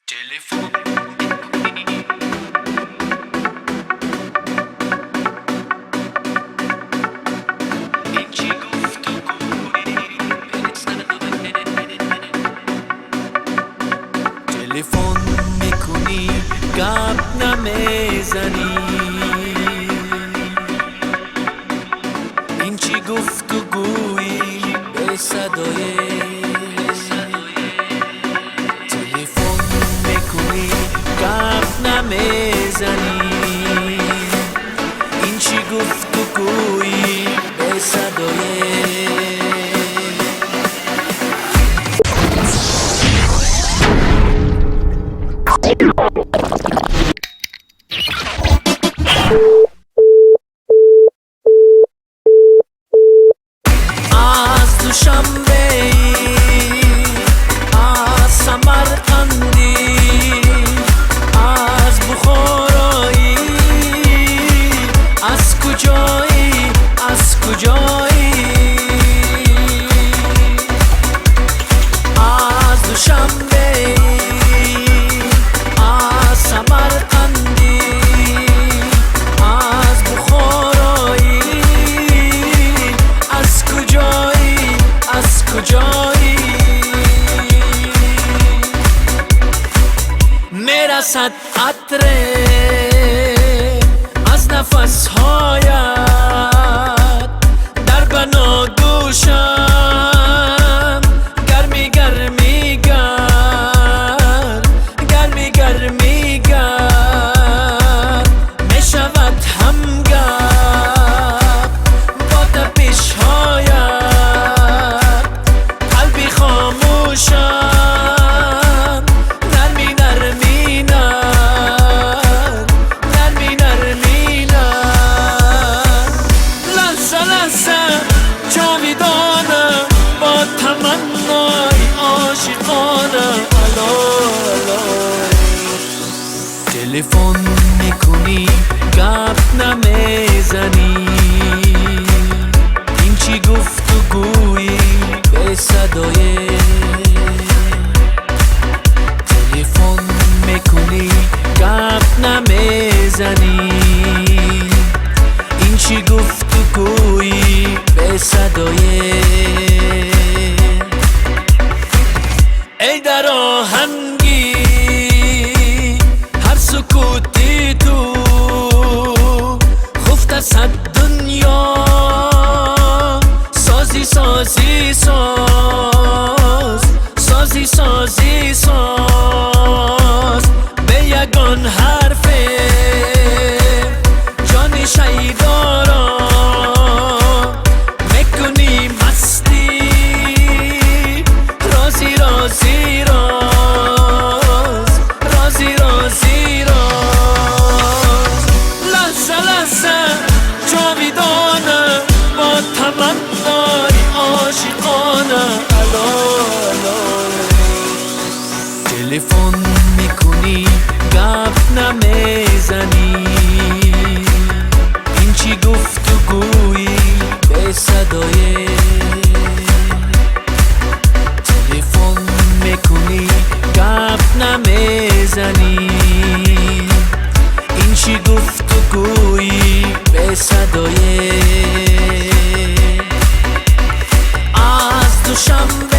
تلفن این چی گفتگویی تلفن میکنی گپ نمیزنی این چی گفتگویی به صدای نمیزنی این چی گفتگویی به صدای از دوشنبه از سمرقندی میرسد عطره از نفسهایت در بناگوشم گرمی گرمی گرمی گرمی میشود همگپ با تپش‌هایت قلبی خاموشم تلفن میکنی گپ نمیزنی این چی گفتگویی به صدای تلفن میکنی گپ نمیزنی این چی گفتگویی به صدای ای در آهنگی هر سکوتی تو خفته صد دنیا سازی سازی ساز سازی سازی ساز به یگان حرف جان شیدارا میکنی مستی رازی رازی راز رازی رازی راز لحظه لحظه جاویدانه با تمنای عاشقانه الا الا تلفن میکنی گپ نمیزنی این چی گفتگویی به صدای تلفن میکنی گپ نمیزنی این چی گفتگویی به صدای از دوشنبه